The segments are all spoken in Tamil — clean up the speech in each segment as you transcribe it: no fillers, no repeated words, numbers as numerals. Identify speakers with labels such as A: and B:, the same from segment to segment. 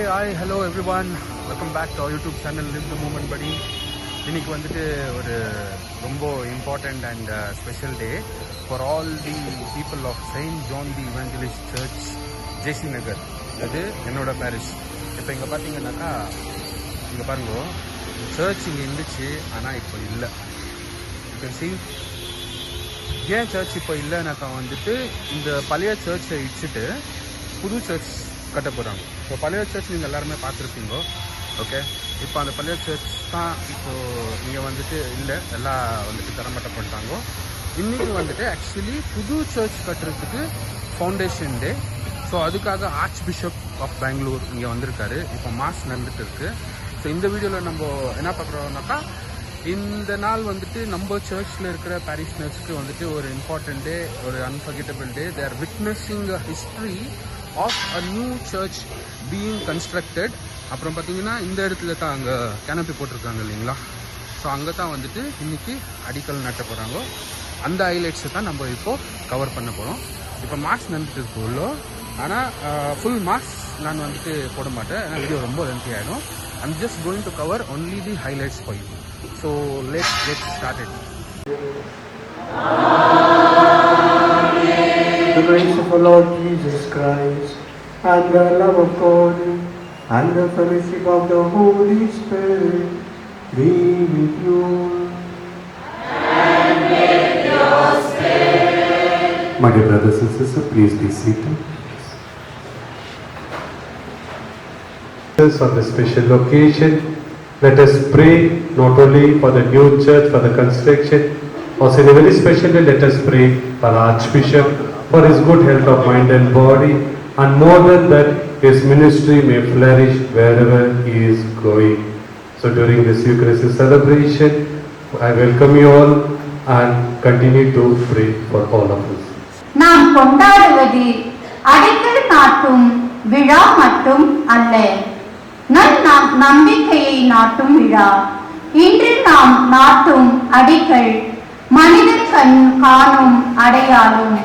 A: Hi hello everyone, welcome back to YouTube channel live the moment படி. இன்னைக்கு வந்துட்டு ஒரு ரொம்ப important and special day for all the people of saint John the Evangelist church, JC Nagar. அது என்னோட பேரிஷ். இப்போ இங்கே பார்த்தீங்கன்னாக்கா, இங்கே பாருங்க, சர்ச் இங்கே இருந்துச்சு, ஆனால் இப்போ இல்லை. யூ கேன் see ஏன் சர்ச் இப்போ இல்லைனாக்கா வந்துட்டு இந்த பழைய சர்ச்சை இடிச்சுட்டு புது சர்ச் கட்ட போகிறாங்க. ஸோ பழைய சர்ச் நீங்கள் எல்லாருமே பார்த்துருப்பீங்க. ஓகே, இப்போ அந்த பழைய சர்ச் தான் இப்போது இங்கே வந்துட்டு இல்லை, எல்லாம் வந்துட்டு தரமட்டம் பண்ணிட்டாங்க. இன்றைக்கி வந்துட்டு ஆக்சுவலி புது சர்ச் கட்டுறதுக்கு ஃபவுண்டேஷன் டே. ஸோ அதுக்காக ஆர்ச் பிஷப் ஆஃப் பெங்களூர் இங்கே வந்திருக்காரு. இப்போ மாஸ் நடந்துட்டு இருக்குது. ஸோ இந்த வீடியோவில் நம்ம என்ன பார்க்குறோம்னாக்கா, இந்த நாள் வந்துட்டு நம்ம சர்ச்சில் இருக்கிற பாரிஷ்னர்ஸ்க்கு வந்துட்டு ஒரு இம்பார்ட்டன்ட் டே, ஒரு unforgettable day. They are witnessing a history of a new church being constructed. அப்புறம் பார்த்தீங்கன்னா இந்த இடத்துல தான் அங்கே கேனப்பி போட்டிருக்காங்க இல்லைங்களா. ஸோ அங்கே தான் வந்துட்டு இன்னைக்கு அடிக்கல் நட்ட போகிறாங்க. அந்த ஹைலைட்ஸை தான் நம்ம இப்போது கவர் பண்ண போகிறோம். இப்போ மார்ச் நடந்துட்டு இருக்கு உள்ள, ஆனால் ஃபுல் மார்ச் நான் வந்துட்டு போட மாட்டேன், ஏன்னா வீடியோ ரொம்ப லென்த்தி ஆகிடும். I'm just going to cover only the highlights for you. So let's get started.
B: The grace of our Lord Jesus Christ, and the love of God, and the fellowship of the Holy Spirit be with you.
C: And with your spirit.
D: My dear brothers and sisters, please be seated. On this special occasion, let us pray not only for the new church, for the construction, also in a very special day, let us pray for the Archbishop, for his good health of mind and body, and more than that, his ministry may flourish wherever he is going. So during this Eucharistic celebration, I welcome you all and continue to pray for all of us.
C: நாம் கொண்டாடுவது அடிக்கல் நாட்டும் விழா மட்டும் அல்ல, நம்பிக்கையை நாட்டும் விழா. இன்று நாம் நாட்டும் அடிக்கல் மனிதர் காணும் அடையாளம்,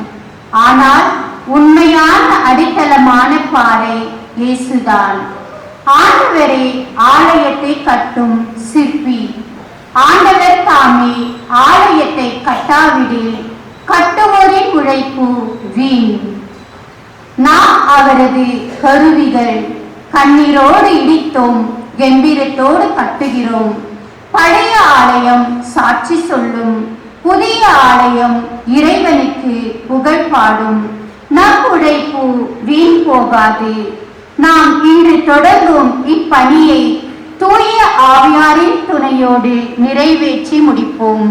C: ஆனால் உண்மையான அடித்தளமான பாறை இயேசுதான். ஆண்டவரே ஆலயத்தை கட்டும் சிற்பி. ஆண்டவர் தாமே ஆலயத்தை கட்டாவிடில் கட்டுவோரின் உழைப்பு வீண். நாம் அவரது கருவிகள். கண்ணீரோடு இடித்தோம், கம்பீரத்தோடு கட்டுகிறோம். பழைய ஆலயம் சாட்சி சொல்லும், புதிய ஆலயம் இறைவனுக்கு புகழ் பாடும். நம் உழைப்பு வீண் போகாது. நாம் இன்று தொடங்கும் இப்பணியை தூய ஆவியாரின் துணையோடு நிறைவேற்றி முடிப்போம்.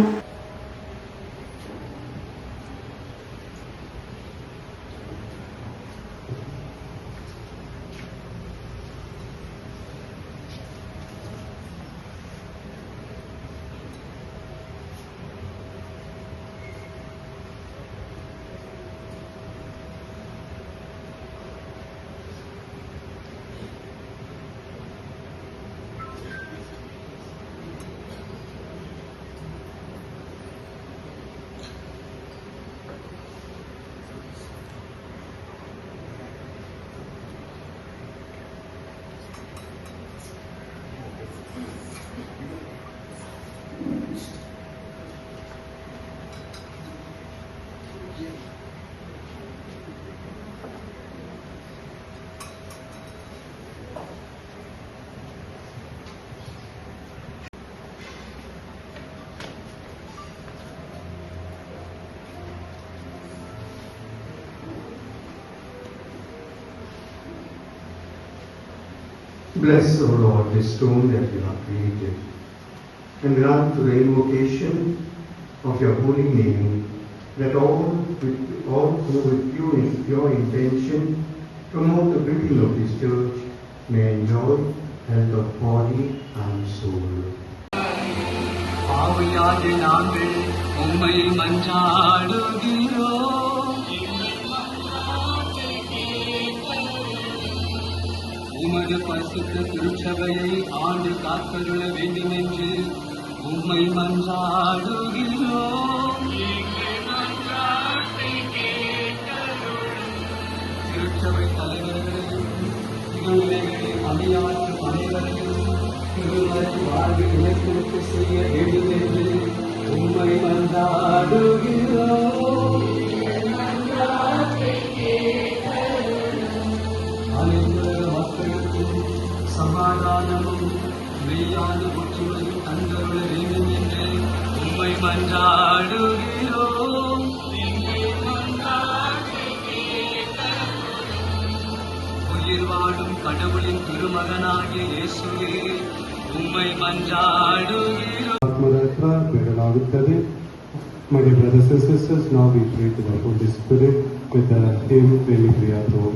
B: Bless, O Lord, this stone that you have created, and grant to the invocation of your holy name that all who with your intention promote the building of this church may enjoy health of body and soul.
E: ஆவியாக நாங்கள் உம்மை மன்றாடுகிறோம். உமது பரிசுத்த திருச்சபையை ஆண்டு காத்தருள வேண்டும் என்று உம்மை மன்றாடுகிறோம். திருச்சபை தலைவர்களையும் அமைதி எங்களுக்கு செய்ய வேண்டும் என்று உம்மை மன்றாடுகிறோம். அனைத்து மக்களுக்கும் சமாதானமும் மெய்யான ஒற்றுமையும் தந்தருள வேண்டும் என்று உம்மை மன்றாடுகிறோம். உயிர் வாழும் கடவுளின் திருமகனாகிய இயேசுவே உம்மை மன்றாடுகிறோம்.
D: வேடலாவிட்டது. My dear brothers and sisters, now we pray to the Holy Spirit with the hymn Veni Creator.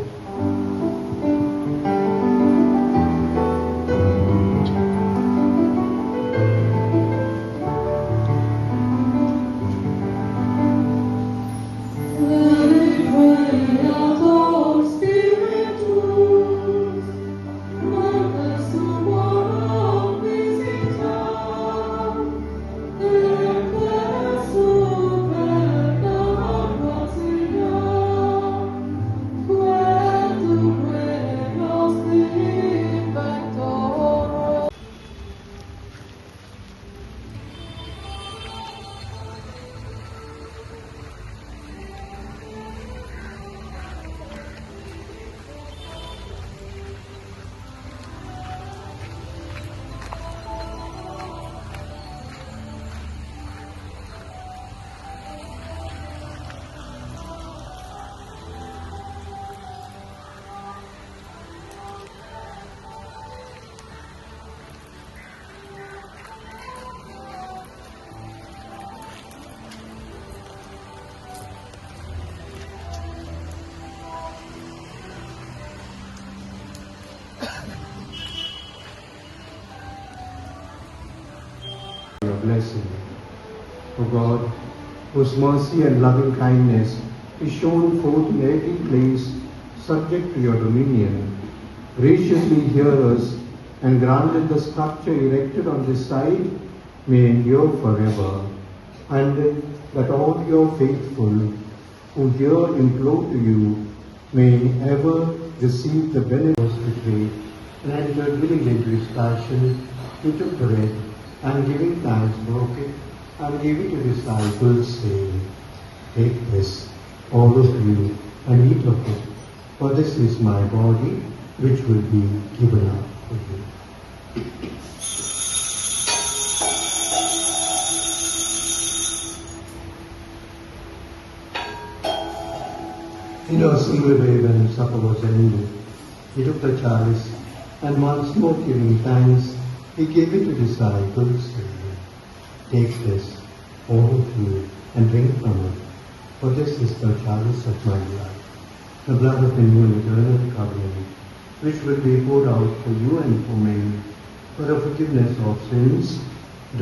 B: Your blessing, O God, whose mercy and loving kindness is shown forth in every place subject to your dominion, graciously hear us and grant that the structure erected on this side may endure forever, and that all your faithful who here implore to you may ever receive the benefits we pray. And entered willingly into his passion, he took the bread, and giving thanks broke it, and gave it to his disciples, saying, Take this, all of you, and eat of it, for this is my body, which will be given up for you. In a single way, when supper was ended, he took the chalice, and once more giving thanks, he gave it to his disciples, saying, Take this, all of you, and drink from it, for this is the chalice of my blood, the blood of the new and eternal covenant, which will be poured out for you and for many, for the forgiveness of sins.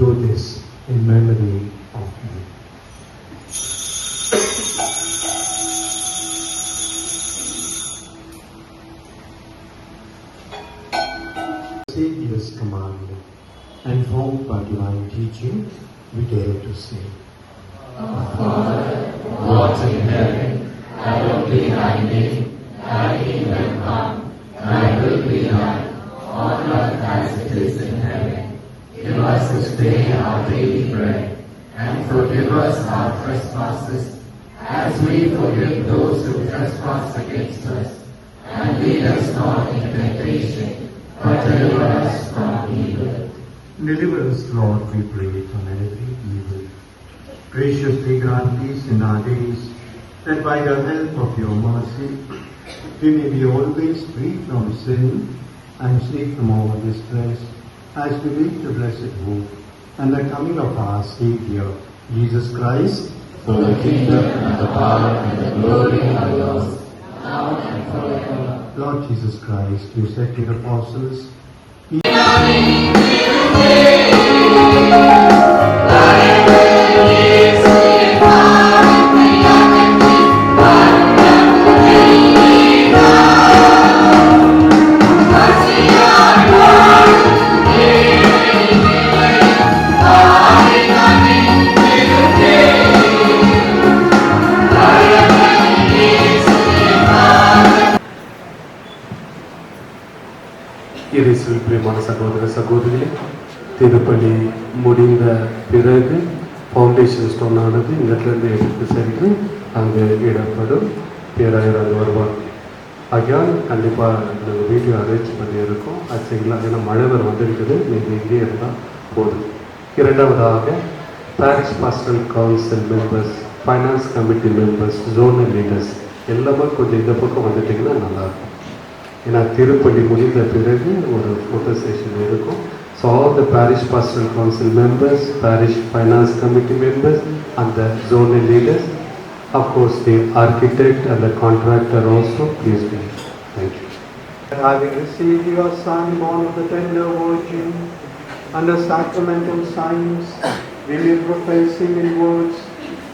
B: Do this in memory of me. Saviour's command, and formed by divine teaching, we dare to say,
F: Our Father, who art in heaven, hallowed be thy name. Thy kingdom come, thy will be done, on earth as it is in heaven. Give us this day our daily bread, and forgive us our trespasses, as we forgive those who trespass against us. And lead us not into temptation, but deliver us from evil.
B: Deliver us, Lord, we pray, from every evil. Graciously grant peace in our days, that by the help of your mercy, we may be always free from sin and safe from all distress, as we wait the blessed hope and the coming of our Saviour, Jesus Christ.
F: For the kingdom and the power and the glory are yours, now and forever.
B: Lord Jesus Christ, you said to the apostles,
D: இயேசுவில் பிரியமான சகோதர சகோதரிகளே, திருப்பலி முடிந்த பிறகு ஃபவுண்டேஷன் ஸ்டோன் ஆனது இந்த இடத்துலேருந்து எடுத்து சென்று அங்கே இடப்படும். பேராயர் அங்கே வருவாங்க. ஆகையால் கண்டிப்பாக நாங்கள் வீடியோ அரேஞ்ச் பண்ணியிருக்கோம். அது செய்யலாம். ஏன்னா மழை வர வந்திருக்குது. நீங்கள் இங்கே இருந்தால் போதும். இரண்டாவதாக parish பாஸ்டரல் council members, finance committee members, zonal leaders எல்லாமே கொஞ்சம் இந்த பக்கம் வந்துட்டிங்கன்னா நல்லாயிருக்கும். ஏன்னா திருப்பள்ளி முடிந்த பிறகு ஒரு ஃபோட்டோ செஷன் இருக்கும். So all the parish பாஸ்டரல் council members, parish finance committee members and the zonal leaders, of course the architect and the contractor also, please be. Thank you.
B: Having received your Son, born of the tender Virgin, under sacramental signs, will you profess him in words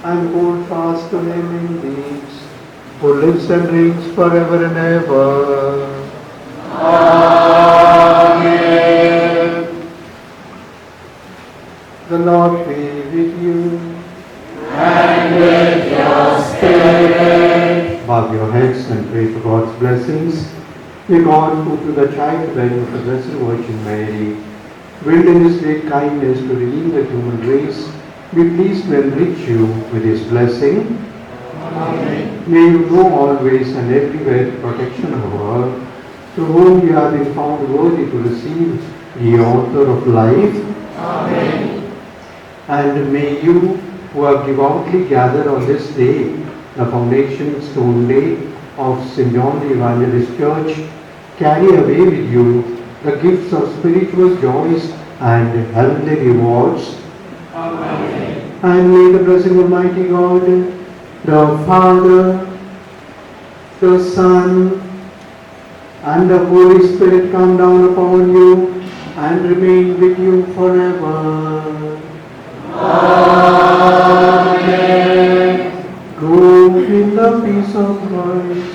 B: and hold fast to him in deeds, who lives and reigns forever and ever. Amen. The Lord be with you.
F: And with your spirit.
B: Bow your heads and pray for God's blessings. May God, who through the childbed of the Blessed Virgin Mary, willed in His great kindness to redeem the human race, be pleased to enrich you with His blessing.
F: Amen.
B: May you know always and everywhere the protection of God, to whom you have been found worthy to receive the author of life.
F: Amen.
B: And may you, who have devoutly gathered on this day, the foundation stone day of St. John the Evangelist Church, carry away with you the gifts of spiritual joys and heavenly rewards.
F: Amen.
B: And may the blessing of Almighty God, the Father, the Son, and the Holy Spirit come down upon you and remain with you forever. Amen. Go in the peace of Christ.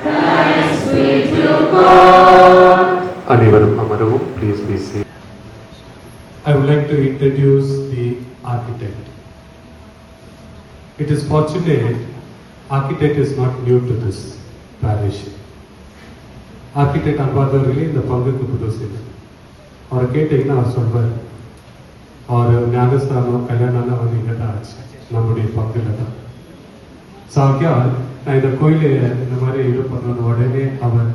F: Thanks be to God.
D: அனைவரும் அமரவும். Please be seated.
G: I would like to introduce the architect. It is fortunate architect is not new to this parish. Architect அன்பாதவர்களே இந்த பங்குக்கு புதுசு. அவரை கேட்டீங்கன்னா அவர் சொல்வார், அவர் ஞானஸ்தானம் கல்யாணம்லாம் வந்து இங்கே தான் ஆச்சு, நம்முடைய பங்கில் தான். சாக்கியால் நான் இந்த கோயிலை இந்த மாதிரி இது பண்ணணும் உடனே அவர்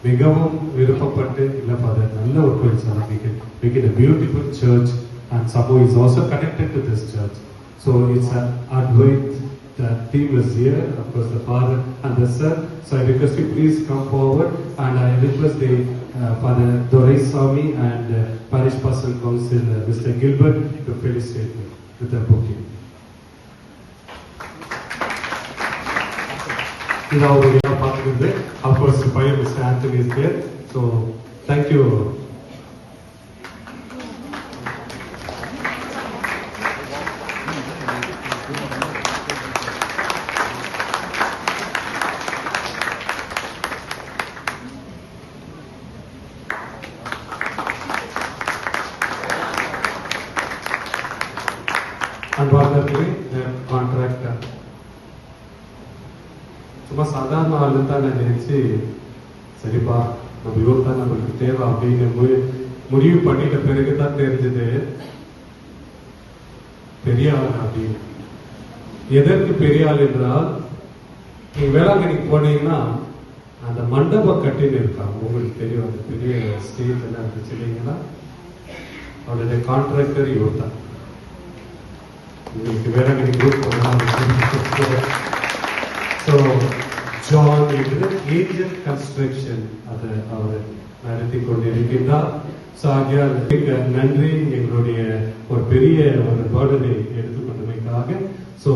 G: மிகவும் விருப்பப்பட்டு இல்லை ஃபாதர் நல்ல ஒரு கோயில் sir, make it a beautiful church and somehow is also connected to this church. So it's an Advait, the team is here, of course the father and the son. So I request you please come forward and I request the Father Dorai Swami and Parish Pastoral Council Mr. Gilbert to felicitate me with the bouquet. இது அவருடைய பார்த்துக்கிறது. Of course பையன் Mr. Anthony is there. So thank you. அன்பார்ந்தவர்களே, கான்ட்ராக்டர் சும்மா சாதாரண ஆளு தான் நான் நினைச்சு, சரிப்பா நம்ம இவர் தான் நம்மளுக்கு தேவை அப்படின்னு முடிவு பண்ணிட்ட பிறகு தான் தெரிஞ்சது பெரிய ஆள் அப்படின்னு. எதற்கு பெரிய ஆள் என்றால், நீங்க வேளாங்கண்ணிக்கு போனீங்கன்னா அந்த மண்டபம் கட்டின்னு இருக்காங்க, உங்களுக்கு தெரியும், அந்த பெரிய ஸ்டேஜ் எல்லாம் இருந்துச்சு இல்லைங்களா, அவருடைய கான்ட்ராக்டர் இவர் தான். உங்களுக்கு வேளாங்கண்ணி குரூப் ஸோ ஜான் என்று ஏஞ்சல் கன்ஸ்ட்ரக்ஷன் அதை அவர் நடத்தி கொண்டிருக்கின்றார். ஸோ ஆகியால் நன்றி, எங்களுடைய ஒரு பெரிய ஒரு பேர்டனை எடுத்துக்கொண்டமைக்காக. ஸோ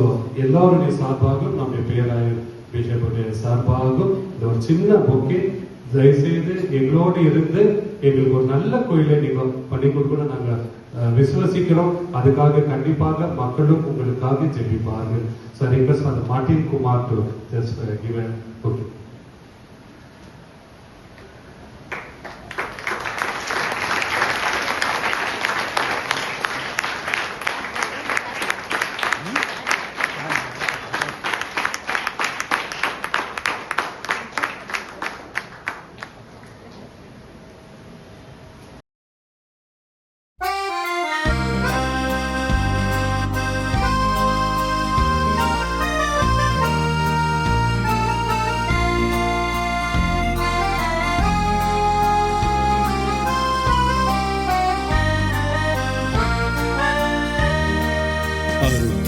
G: எல்லாருடைய சார்பாகவும் நம்முடைய பேராயர் பிஷப்புடைய சார்பாகவும் இந்த ஒரு சின்ன பொக்கே தயவுசெய்து எங்களோடு இருந்து எங்களுக்கு ஒரு நல்ல கோயிலை நீங்கள் பண்ணி கொடுக்கணும் நாங்கள் விசுவசிக்கிறோம். அதுக்காக கண்டிப்பாக மக்களும் உங்களுக்காக ஜெபிப்பார்கள். So I request Father Martin Kumar to just give a bouquet.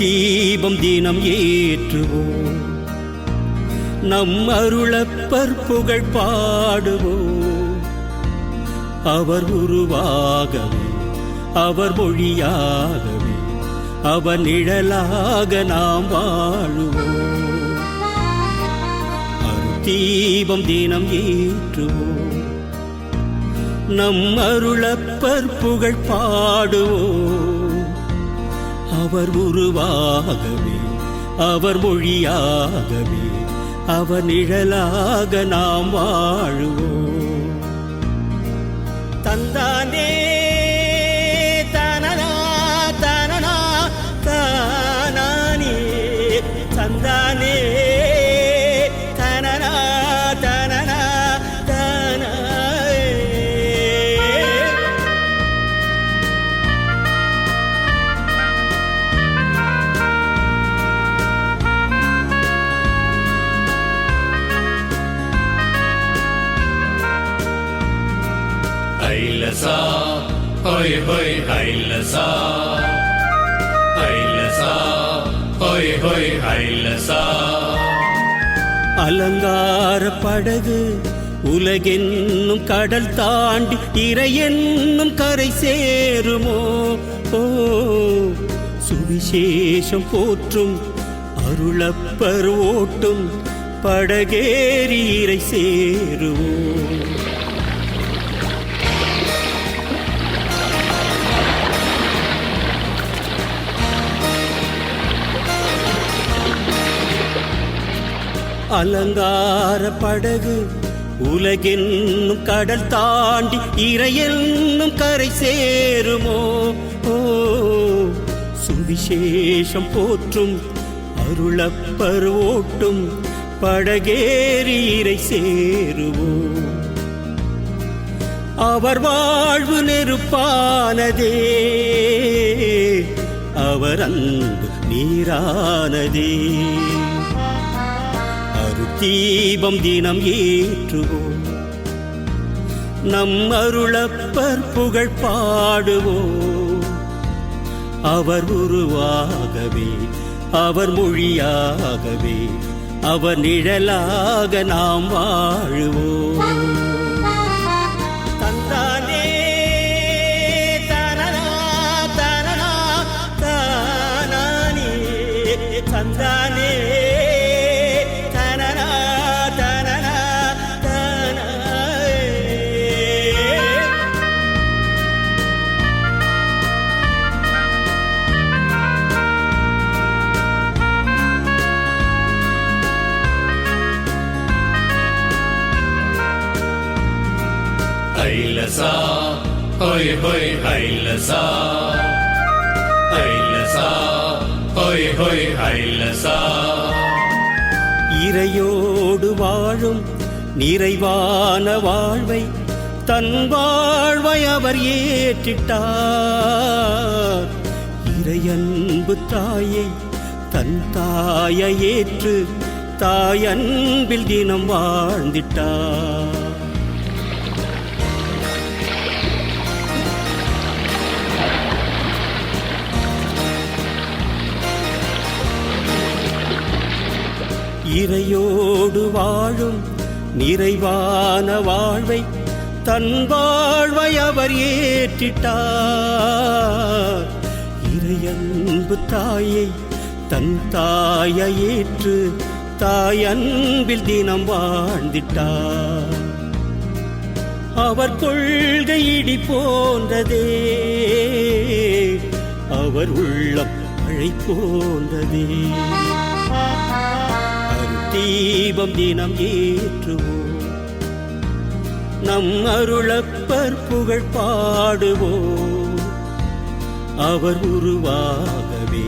H: தீபம் தினம் ஏற்றுவோம், நம் அருளப்பர் புகழ் பாடுவோம். அவர் உருவாகவே, அவர் மொழியாகவே, அவர் நிழலாக நாம் வாழுவோம். தீபம் தினம் ஏற்றுவோம், நம் அருளப்பர் புகழ் பாடுவோம். அவர் உருவாகவே, அவர் மொழியாகவே, அவர் நிழலாக நாம் வாழுவோம். தந்தானே தனனா தனனா தானே தந்தானே தனனா தனனா தானே.
F: Hailasa, hoi hoi hailasa, hailasa, hoi hoi hailasa.
H: அலங்கார படகு உலகென்னும் கடல் தாண்டி இறை என்னும் கரை சேருமோ. ஓ, சுவிசேஷம் போற்றும் அருளப்பர் ஓட்டும் படகேறி இறை சேருவோம். அலங்கார படகு உலகென்னும் கடல் தாண்டி இறை என்னும் கரை சேருமோ. ஓ, சுவிசேஷம் போற்றும் அருளப்பர் ஓட்டும் படகேறி இறை சேருவோம். அவர் வாழ்வு நெருப்பானதே, அவர் அன்பு நீரானதே. தீபம் தினம் ஏற்றுவோம், நம் அருளப்பர் புகழ் பாடுவோம். அவர் உருவாகவே, அவர் மொழியாகவே, அவர் நிழலாக நாம் வாழுவோம். தந்தானே தனனா தனனா தானே தந்தானே
F: Hailasa, hoi hoi hailasa, hailasa, hoi hoi hailasa.
H: இறையோடு வாழும் நிறைவான வாழ்வை தன் வாழ்வை அவர் ஏற்றிட்டார். இறையன்பு தாயை தன் தாயை ஏற்று தாயன்பில் தினம் வாழ்ந்திட்டார். இறையோடு வாழும் நிறைவான வாழ்வை தன் வாழ்வை அவர் ஏற்றிட்டார். இறையன்பு தாயை தன் தாயை ஏற்று தாயன்பில் தினம் வாழ்ந்திட்டார். அவர் கொள்கை இடி போன்றதே, அவர் உள்ளம் மழை போன்றதே. தீபம் தினம் ஏற்றுவோம், நம் அருளப்பர் புகழ் பாடுவோம். அவர் உருவாகவே,